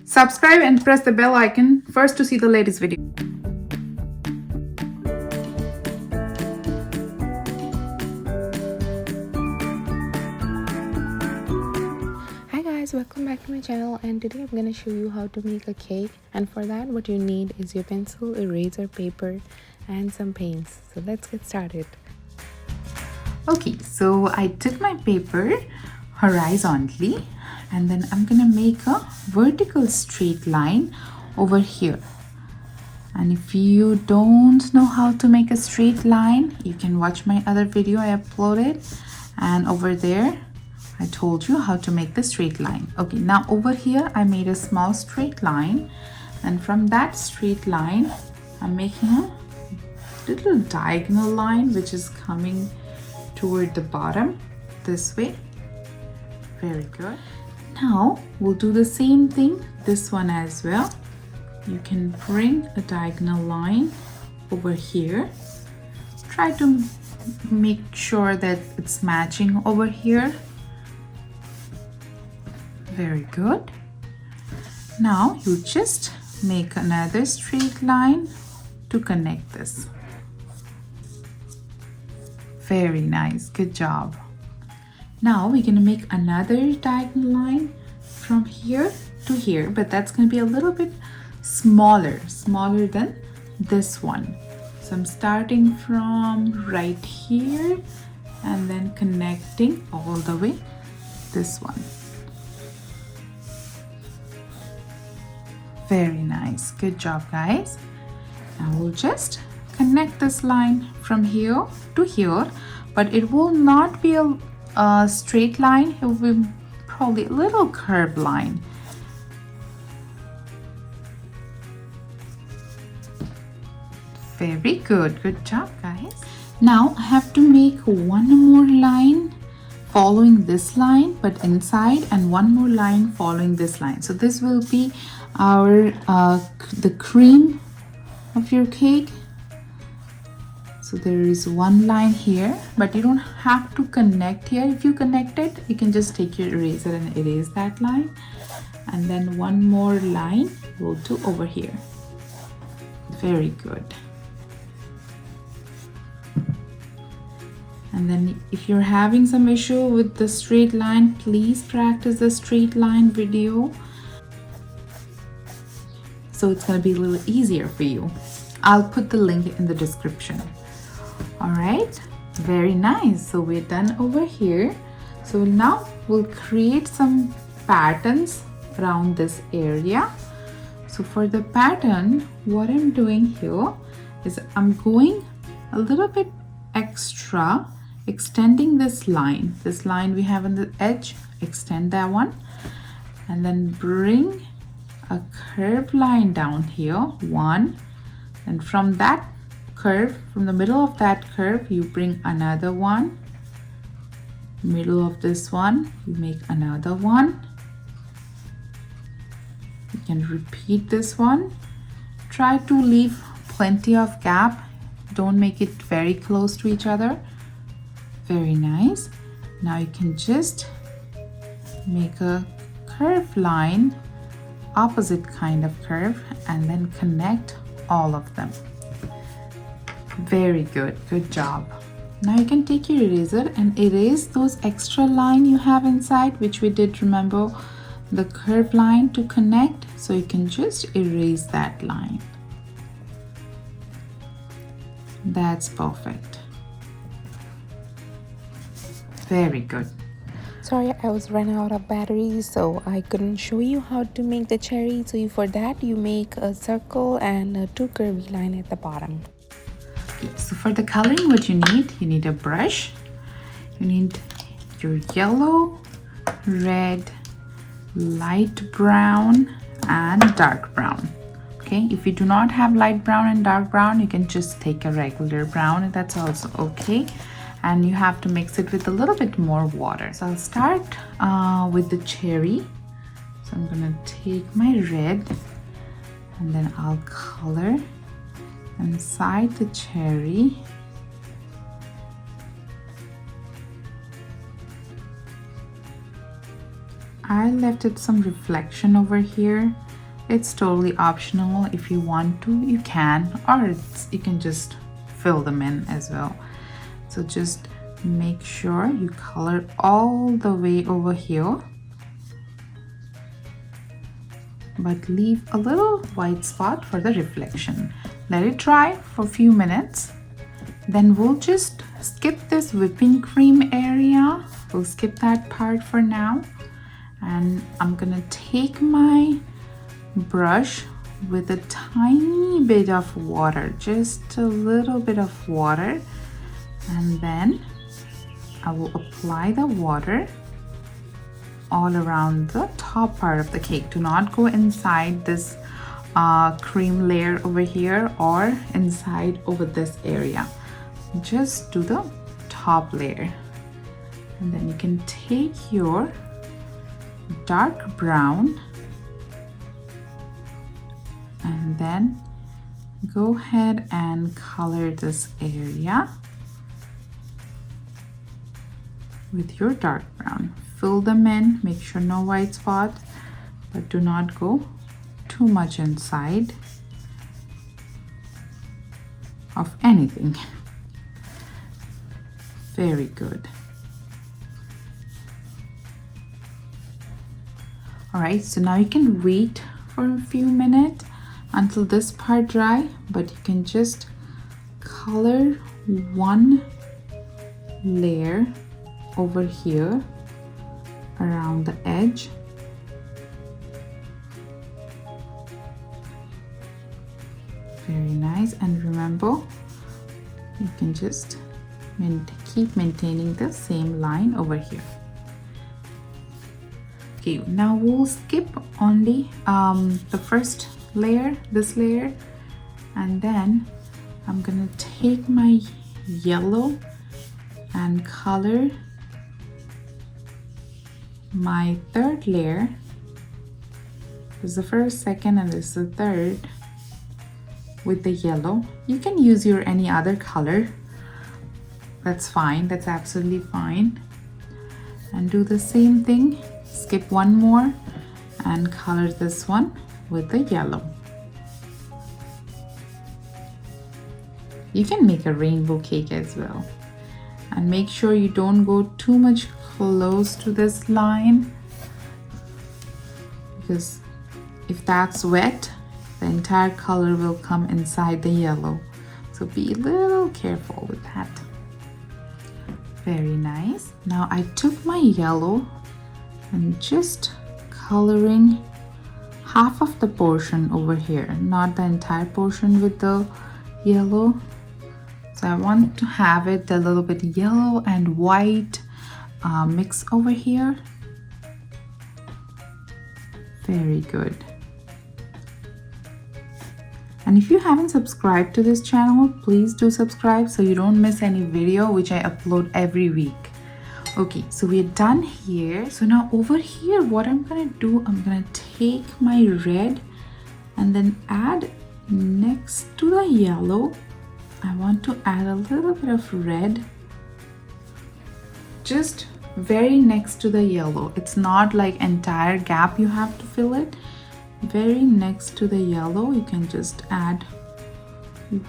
Subscribe and press the bell icon first to see the latest video. Hi guys, welcome back to my channel, and today I'm gonna show you how to make a cake. And for that, what you need is your pencil, eraser, paper, and some paints. So let's get started. Okay, so I took my paper horizontally and then I'm gonna make a vertical straight line over here. And if you don't know how to make a straight line, you can watch my other video I uploaded, and over there I told you how to make the straight line. Okay, now over here I made a small straight line, and from that straight line I'm making a little diagonal line which is coming toward the bottom this way. Very good. Now we'll do the same thing this one as well. You can bring a diagonal line over here. Try to make sure that it's matching over here. Very good. Now you just make another straight line to connect this. Very nice, good job. Now we're gonna make another diagonal line from here to here, but that's gonna be a little bit smaller than this one. So I'm starting from right here and then connecting all the way this one. Very nice, good job guys. Now we'll just connect this line from here to here, but it will not be a straight line. It will be probably a little curved line. Very good, good job guys. Now I have to make one more line following this line but inside, and one more line following this line. So this will be our the cream of your cake. So there is one line here, but you don't have to connect here. If you connect it, you can just take your eraser and erase that line. And then one more line we'll do over here. Very good. And then if you're having some issue with the straight line, please practice the straight line video, so it's going to be a little easier for you. I'll put the link in the description. All right, very nice. So we're done over here. So now we'll create some patterns around this area. So for the pattern, what I'm doing here is I'm going a little bit extra, extending this line we have on the edge, extend that one, and then bring a curved line down here, one, and from that curve, from the middle of that curve, you bring another one, middle of this one, you make another one. You can repeat this one. Try to leave plenty of gap. Don't make it very close to each other. Very nice. Now you can just make a curved line, opposite kind of curve, and then connect all of them. Very good, good job. Now you can take your eraser and erase those extra line you have inside, which we did, remember, the curved line to connect. So you can just erase that line. That's perfect. Very good. Sorry, I was running out of batteries, so I couldn't show you how to make the cherry. So for that, you make a circle and two curvy line at the bottom. Okay, so for the coloring, what you need a brush, you need your yellow, red, light brown, and dark brown. Okay, if you do not have light brown and dark brown, you can just take a regular brown, and that's also okay. And you have to mix it with a little bit more water. So I'll start with the cherry. So I'm gonna take my red and then I'll color inside the cherry. I left it some reflection over here It's totally optional. If you want to, you can, or you can just fill them in as well. So just make sure you color all the way over here, but leave a little white spot for the reflection. Let it dry for a few minutes. Then we'll just skip this whipping cream area. We'll skip that part for now. And I'm gonna take my brush with a tiny bit of water, just a little bit of water, and then I will apply the water all around the top part of the cake. Do not go inside this cream layer over here or inside over this area. Just do the top layer, and then you can take your dark brown and then go ahead and color this area with your dark brown. Fill them in, make sure no white spot, but do not go too much inside of anything. Very good. All right, so now you can wait for a few minutes until this part dry, but you can just color one layer over here around the edge. Very nice. And remember, you can just keep maintaining the same line over here. Okay, now we'll skip only the first layer, this layer, and then I'm gonna take my yellow and color my third layer. This is the first, second, and this is the third with the yellow. You can use your any other color. That's fine, that's absolutely fine. And do the same thing. Skip one more and color this one with the yellow. You can make a rainbow cake as well. And make sure you don't go too much close to this line, because if that's wet, the entire color will come inside the yellow. So be a little careful with that. Very nice. Now I took my yellow and just coloring half of the portion over here, not the entire portion with the yellow. So I want to have it a little bit yellow and white mix over here. Very good. And if you haven't subscribed to this channel, please do subscribe so you don't miss any video which I upload every week. Okay, so we're done here. So now over here, what I'm gonna do, I'm gonna take my red and then add next to the yellow. I want to add a little bit of red just very next to the yellow. It's not like entire gap you have to fill it. Very next to the yellow, you can just add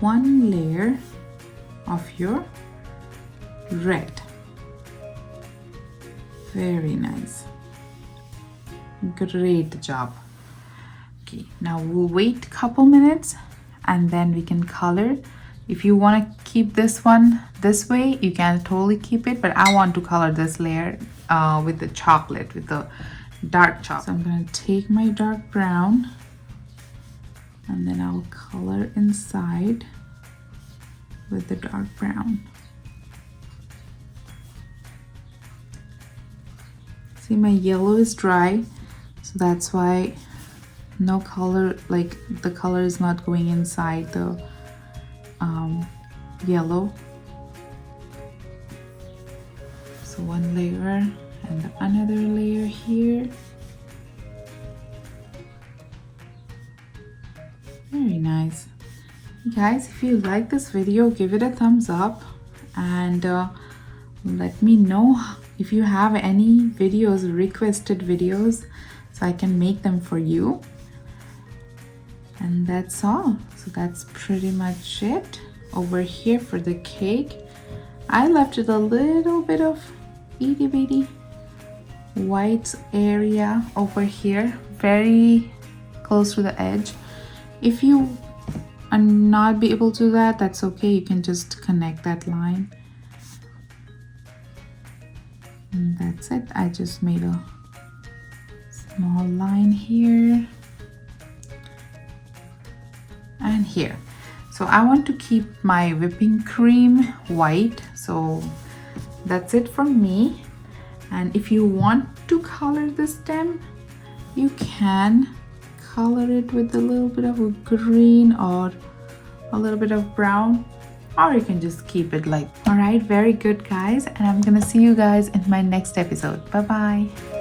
one layer of your red. Very nice. Great job. Okay, now we'll wait a couple minutes and then we can color. If you want to keep this one this way, you can totally keep it, but I want to color this layer with the chocolate, with the dark chocolate. So I'm going to take my dark brown and then I'll color inside with the dark brown. See, my yellow is dry, so that's why no color, like the color is not going inside the yellow. So one layer and another layer here. Very nice. Guys, if you like this video, give it a thumbs up and let me know if you have any videos, requested videos, so I can make them for you. And that's all. So that's pretty much it over here for the cake. I left it a little bit of itty bitty white area over here, very close to the edge. If you are not be able to do that, that's okay. You can just connect that line. And that's it. I just made a small line here and here. So I want to keep my whipping cream white, so that's it from me. And if you want to color the stem, you can color it with a little bit of green or a little bit of brown, or you can just keep it like. All right, very good guys, and I'm gonna see you guys in my next episode. Bye bye.